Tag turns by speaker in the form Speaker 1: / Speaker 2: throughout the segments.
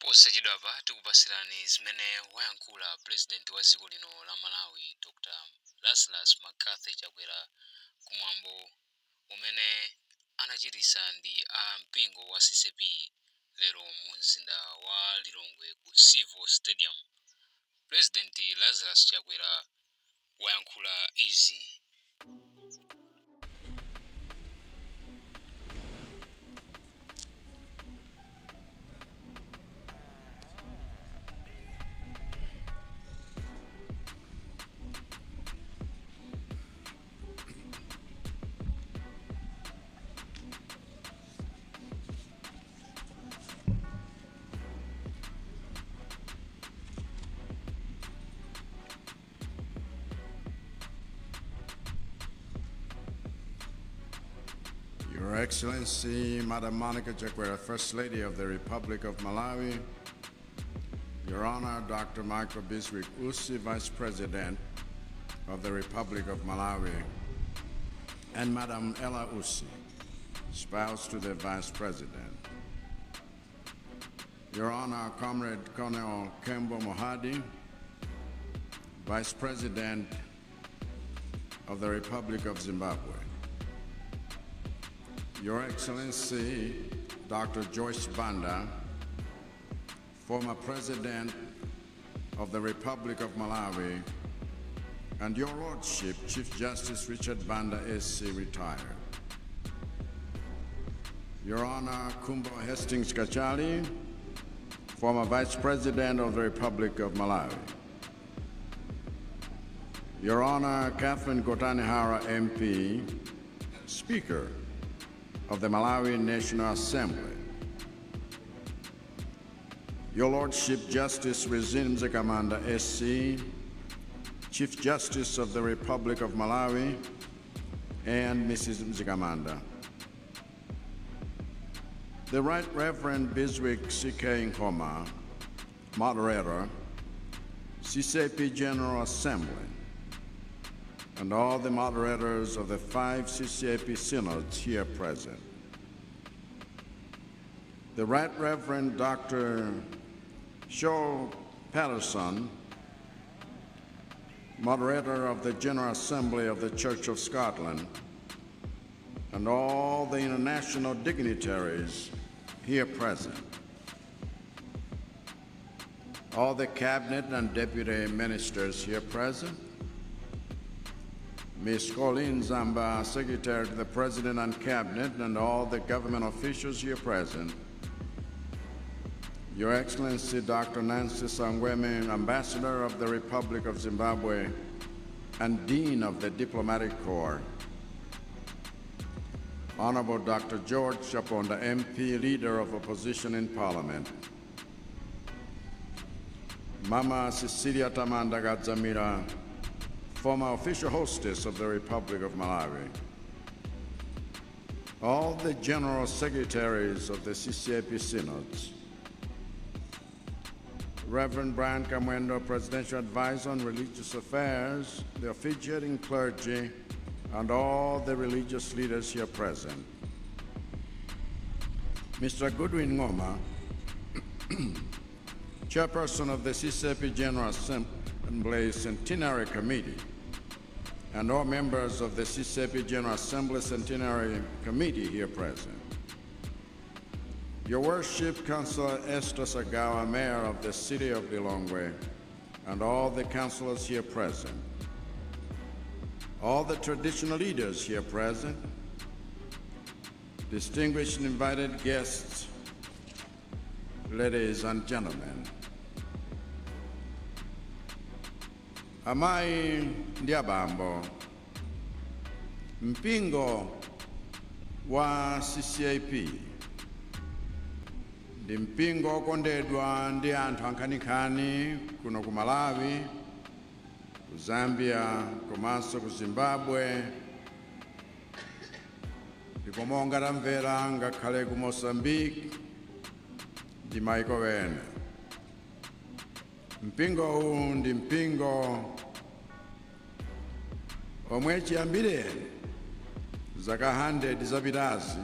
Speaker 1: Posachedwapa tikupasirani zimene Wayankhula President wa dziko lino la Malawi Dr. Lazarus Chakwera kumwambo umene anachitisa ndi a mpingo wa Ccap lero mu mzinda wa Lilongwe ku Civil Stadium. President Lazarus Chakwera wayankhula izi.
Speaker 2: Your Excellency, Madam Monica Chakwera, First Lady of the Republic of Malawi, Your Honor, Dr. Michael Biswick Usi, Vice President of the Republic of Malawi, and Madam Ella Usi, spouse to the Vice President. Your Honor, Comrade Colonel Kembo Mohadi, Vice President of the Republic of Zimbabwe. Your Excellency, Dr. Joyce Banda, former President of the Republic of Malawi, and Your Lordship, Chief Justice Richard Banda, SC, retired. Your Honor, Kumbo Hastings Kachali, former Vice President of the Republic of Malawi. Your Honor, Catherine Kotanihara, MP, Speaker of the Malawi National Assembly. Your Lordship, Justice Rezin Mzikamanda, SC, Chief Justice of the Republic of Malawi, and Mrs. Mzikamanda. The Right Reverend Biswick C.K. Nkoma, Moderator, Ccap General Assembly, and all the moderators of the 5 Ccap synods here present. The Right Reverend Dr. Shaw Patterson, moderator of the General Assembly of the Church of Scotland, and all the international dignitaries here present. All the cabinet and deputy ministers here present. Ms. Colleen Zamba, Secretary to the President and Cabinet, and all the government officials here present. Your Excellency, Dr. Nancy Sangweme, Ambassador of the Republic of Zimbabwe and Dean of the Diplomatic Corps. Honorable Dr. George Chaponda, MP, Leader of Opposition in Parliament. Mama Cecilia Tamanda Gadzamira, former official hostess of the Republic of Malawi. All the general secretaries of the Ccap synods. Reverend Brian Kamwendo, Presidential Advisor on Religious Affairs, the officiating clergy, and all the religious leaders here present. Mr. Goodwin Ngoma, Chairperson of the Ccap General Assembly Centenary Committee, and all members of the Ccap General Assembly Centenary Committee here present. Your Worship, Councillor Esther Sagawa, Mayor of the City of Lilongwe, and all the councillors here present. All the traditional leaders here present, distinguished and invited guests, ladies and gentlemen. Amai Ndiabambo, mpingo wa Ccap, ndi mpingo okondedwa ndi anthu ankhaninkhani kuno ku Malawi, ku Zambia, komanso ku Zimbabwe, ndipo monga tamvera ngakhale ku Mozambique ndi maiko ena. Mpingo huu ndi mpingo omwe chiyambireni zaka 100 zapitazi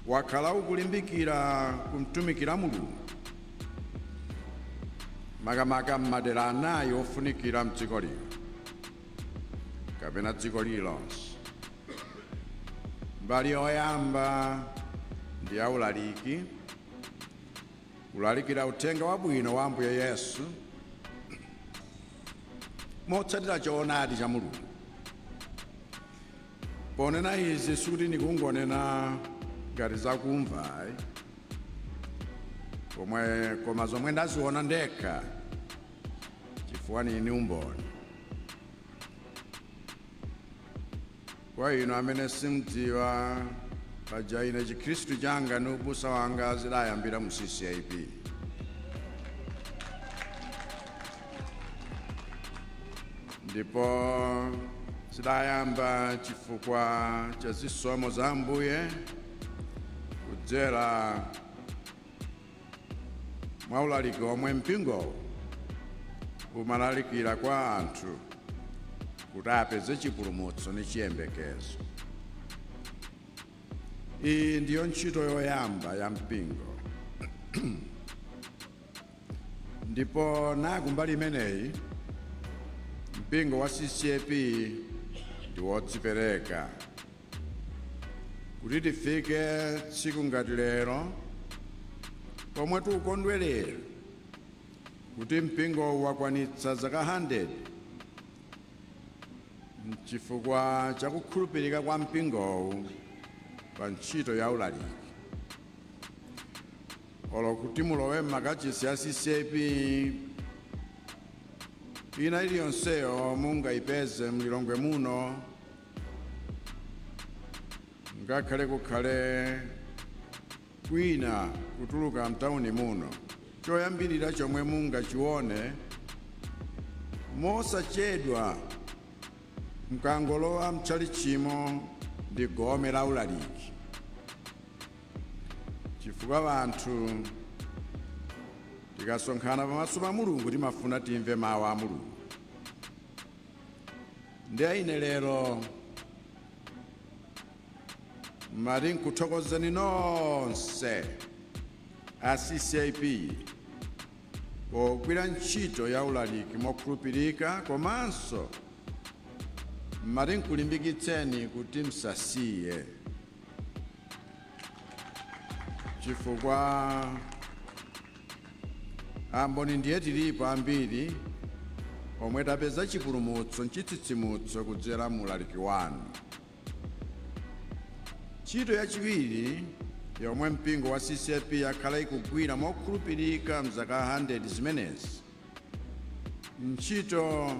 Speaker 2: wakhala ukulimbikira kumtumikira Mulungu makamaka m'madera anayi ofunikira mdziko lino kapena dziko lililonse. Mbali yoyamba ndi aulaliki, kulalikira uthenga wabwino wa Ambuye Yesu motsatira choonadi cha Mulungu. Ponena izi sikuti ndikungonena ngati zakumva, koma zomwe ndaziona ndekha chifukwa ndine umboni. Kwa inu amene simudziwa, paja ine Chikhristu changa ndi ubusa wanga zidayambira mu Ccap. Ndipo zidayamba chifukwa cha zisomo za Ambuye kudzera mwa ulaliki omwe mpingo umalalikira kwa anthu kuti apeze chipulumutso ndi chiyembekezo. Iyi ndiyo ntchito yoyamba ya mpingo. Ndipo nakumbali imeneyi mpingo wa Ccap ndi wodzipereka kuti tifike tsiku ngati lero pomwe tikukondwerera kuti mpingo wakwanitsa zaka 100 chifukwa cha kukhulupirika kwa mpingowu pa ntchito ya ulaliki. Olo kuti mulowe m'makachisi ya Ccap ina iliyonseyo mungayipeze mlilongwe muno, ngakhale kukhale kwina kutuluka mtawuni muno. Choyambirira chomwe mungachione mosachedwa mkangolowa mchalichimo ndi gome la ulaliki, chifukwa anthu tikasonkhana pamaso pa Mulungu timafuna timve mawu a Mulungu. Ndiye ine lero mati nkuthokozeni nonse a Ccap pogwira ntchito ya ulaliki mokhulupirika, komanso mati nkulimbikitseni kuti msasiye, chifukwa amboni ndiye tilipo ambiri omwe tapeza chipulumutso nchitsitsimutso kudzera mu ulaliki wanu. Ntchito yachiwiri yomwe mpingo wa Ccap yakhala ikugwira mokhulupirika mzaka 100 zimenezi, ntchito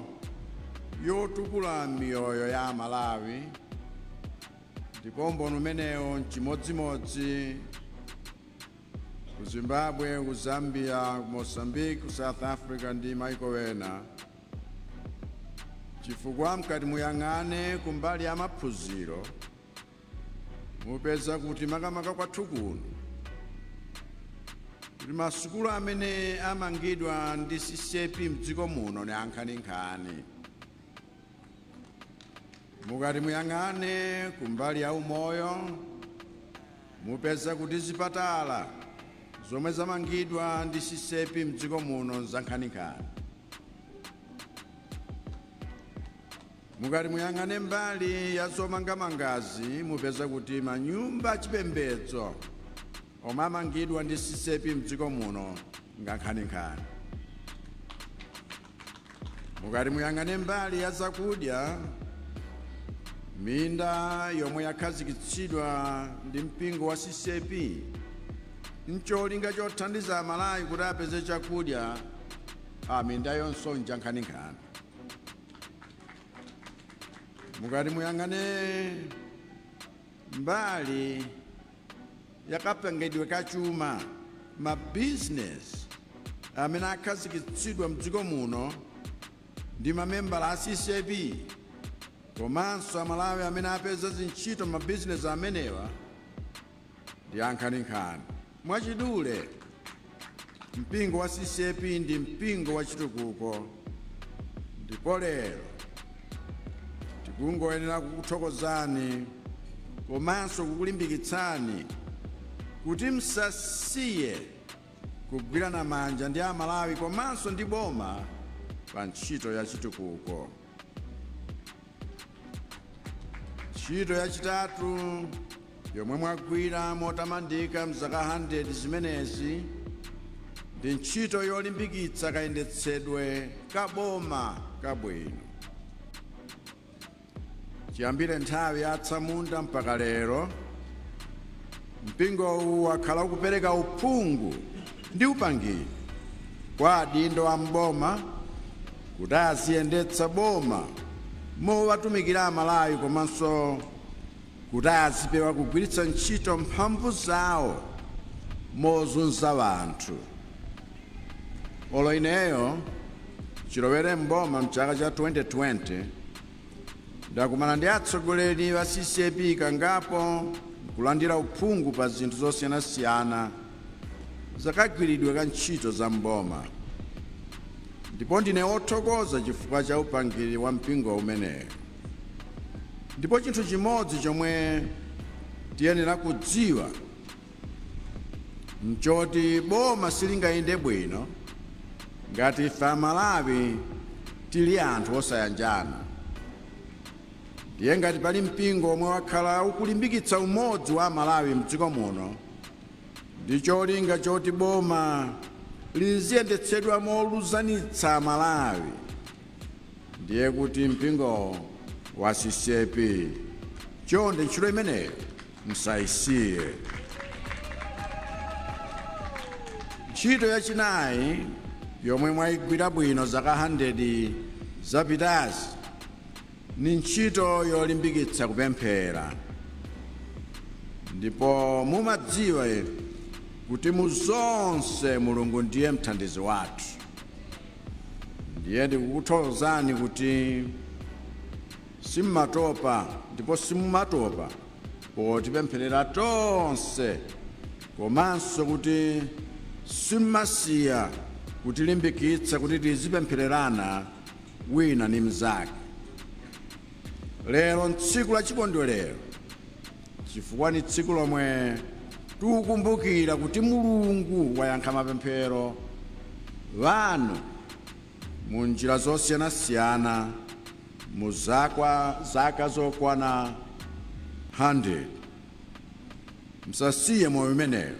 Speaker 2: yotukula miyoyo ya Amalawi. Ndipo umboni umenewo chimodzimodzi ku Zimbabwe, ku Zambia, ku Mozambique, ku South Africa ndi maiko ena, chifukwa mkati muyang'ane kumbali ya maphunziro mupeza kuti makamaka kwathu kuno kuti masukulu amene amangidwa ndi Ccap mdziko muno ni ankhaninkhani. Mukati muyang'ane kumbali ya umoyo mupeza kuti zipatala zomwe zamangidwa ndi Ccap mdziko muno zankhaninkhani. Mukati muyang'ane mbali ya zomangamangazi mupeza kuti manyumba achipembedzo omwe amangidwa ndi Ccap mdziko muno ngankhaninkhani. Mukati muyang'ane mbali ya zakudya, minda yomwe yakhazikitsidwa ndi mpingo wa Ccap ncholinga chothandiza Amalawi kuti apeze chakudya, minda yonso njankhaninkhani. Mukati muyang'ane mbali yakapangidwe kachuma, mabizinesi amene akhazikitsidwa mdziko muno ndi mamembala a Ccap, komanso Amalawi amene apeza zintchito mabizinesi amenewa ndi ankhaninkhani. Mwachidule mpingo wa Ccap ndi mpingo wa chitukuko, ndipo lero tikungoyenera kukuthokozani komanso kukulimbikitsani kuti msasiye kugwirana manja ndi Amalawi komanso ndi boma pa ntchito ya chitukuko. Ntchito yachitatu yomwe mwagwira motamandika mzaka 100 zimenezi ndi ntchito yolimbikitsa kayendetsedwe ka boma kabwino. Chiyambire nthawi ya Atsamunda mpaka lero, mpingo uwu wakhala ukupereka uphungu ndi upangiri kwa adindo a mboma kuti aziyendetsa boma mowatumikira Amalawi komanso kuti azipewa kugwiritsa ntchito mphamvu zawo mozunza wanthu. Olo ineyo chilowere mboma mchaka cha 2020 ndakumana ndi atsogoleri wa Ccap kangapo kulandira uphungu pa zinthu zosiyanasiyana zakagwiridwe ka ntchito za mboma, ndipo ndine othokoza chifukwa cha upangiri wa mpingo umeneyo. Ndipo chinthu chimodzi chomwe tiyenera kudziwa nchoti boma silingayende bwino ngati ife Amalawi tili anthu osayanjana. Ndiye ngati pali mpingo omwe wakhala ukulimbikitsa umodzi wa Amalawi mdziko muno ndi cholinga choti boma liziyendetsedwa moluzanitsa Amalawi, ndiye kuti mpingo wa Ccap. Chonde ntchito imeneyo musayisiye. Ntchito yachinayi yomwe mwayigwira bwino zaka 100 zapitazi ni ntchito yolimbikitsa kupemphera. Ndipo mumadziwa kuti mu zonse Mulungu ndiye mthandizi wathu. Ndiye ndikukuthokozani kuti simmatopa ndipo simumatopa potipempherera tonse, komanso kuti simmasiya kutilimbikitsa kuti tizipemphererana wina ndi mnzake. Lero ntsiku la chikondwerero chifukwa ni tsiku lomwe tikukumbukira kuti Mulungu wayankha mapemphero wanu mu njira zosiyanasiyana mu zaka zokwana 100. Musasiye moyo umeneyo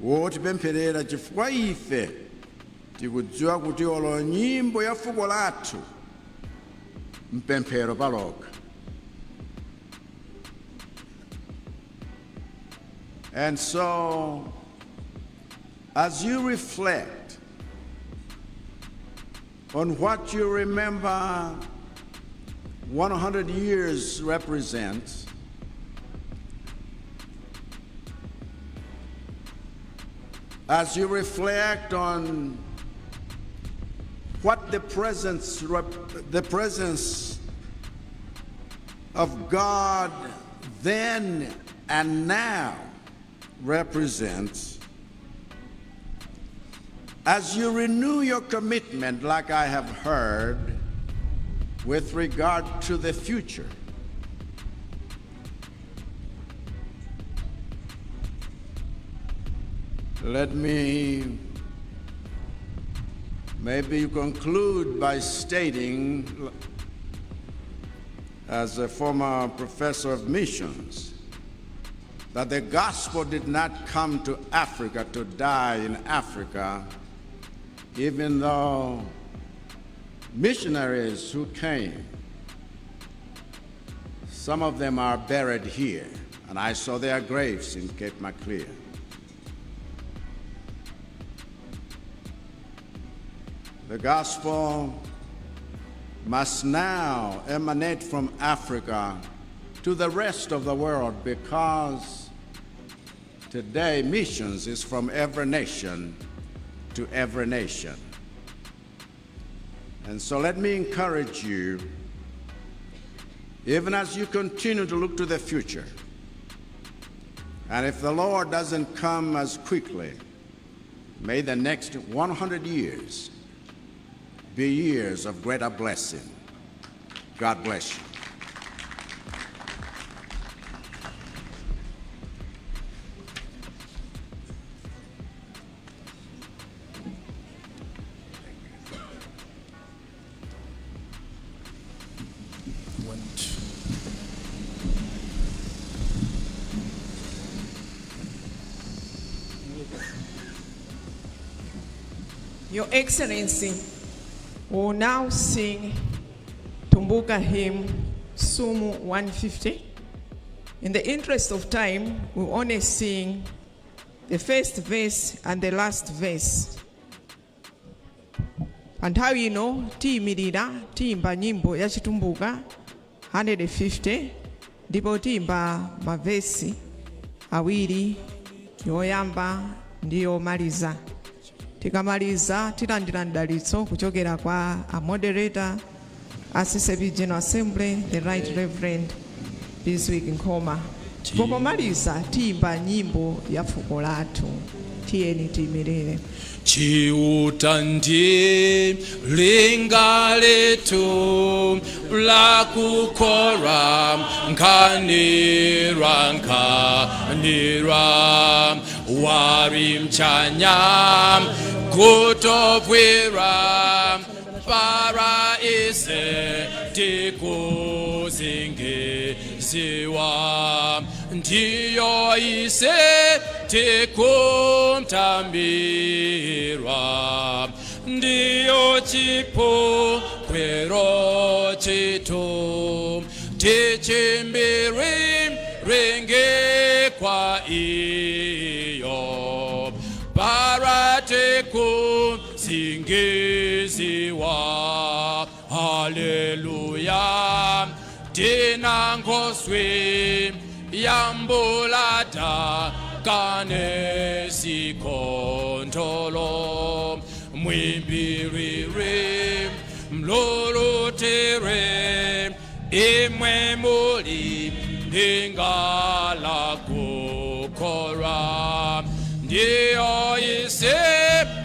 Speaker 2: wotipempherera, chifukwa ife tikudziwa kuti olo nyimbo ya fuko lathu mpemphero palokha. And so, as you reflect on what you remember 100 years represents, as you reflect on what the presence of God then and now represents, as you renew your commitment, like I have heard, with regard to the future, let me maybe conclude by stating, as a former professor of missions, that the gospel did not come to Africa to die in Africa, even though missionaries who came, some of them are buried here, and I saw their graves in Cape Maclear. The gospel must now emanate from Africa to the rest of the world, because today missions is from every nation to every nation. And so let me encourage you, even as you continue to look to the future, and if the Lord doesn't come as quickly, may the next 100 years be years of greater blessing. God bless you.
Speaker 3: Your Excellency will now sing Tumbuka hymn Sumu 150. In the interest of time, we'll only sing the first verse and the last verse. And how you know, tiyimirira tiyimba nyimbo ya Chitumbuka 150 ndipo tiyimba mavesi awiri yoyamba ndi yomaliza. Tikamaliza tilandira mdalitso kuchokera kwa a moderator, Assistant General Assembly, the Right Reverend Biswick Nkoma. Tikomaliza tiyimba nyimbo ya fuko lathu. Tiyeni tiyimirire.
Speaker 4: Chiutandi linga letu la kukora nkanira wari mchanya kutopwira para ise tikuzingiziwa ndiyo ise tikumtambirwa ndiyo chipo kwero chitu tichimbiri ringe kwa iyo para tikuzingiziwa. Hallelujah. Tinangoswi yambulata kane sikontolo mwimbirire mlulutere imwe muli ingala kukora ndiyo ise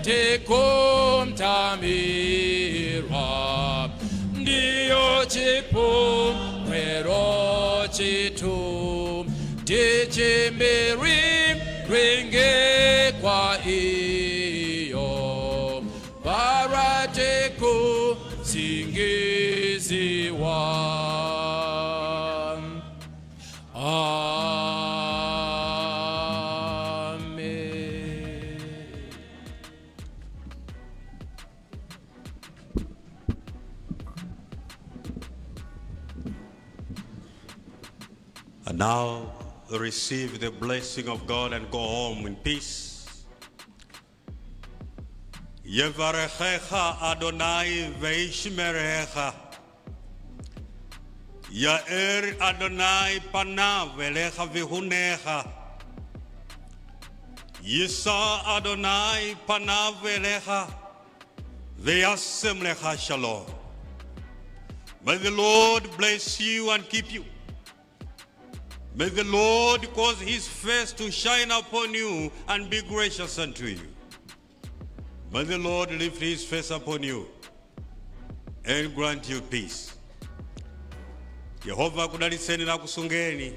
Speaker 4: tikumtamirwa ndiyo chipu kwero chitu tichimbiri ringe kwa iyo barateku singiziwa.
Speaker 5: And now receive the blessing of God and go home in peace. Yevarechecha Adonai veishmerecha. Yair Adonai panav elecha vihunecha. Yisa Adonai panav elecha veyasem lecha shalom. May the Lord bless you and keep you. May the Lord cause his face to shine upon you and be gracious unto you. May the Lord lift his face upon you and grant you peace. Yehova kudalitseni na kusungeni.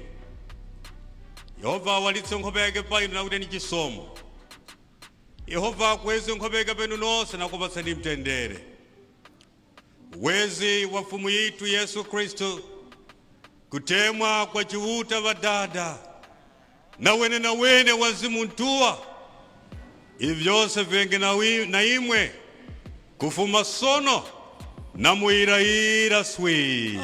Speaker 5: Yehova walitse nkhope yake painu na kuteni chisomo. Yehova kweze nkhope yake penu nonse na kupatseni mtendere. Wezi wa fumu yitu Yesu Kristo, kutemwa kwa chiuta vadada na wene wazimuntua ivyose venge na imwe kufuma sono na muiraira swi.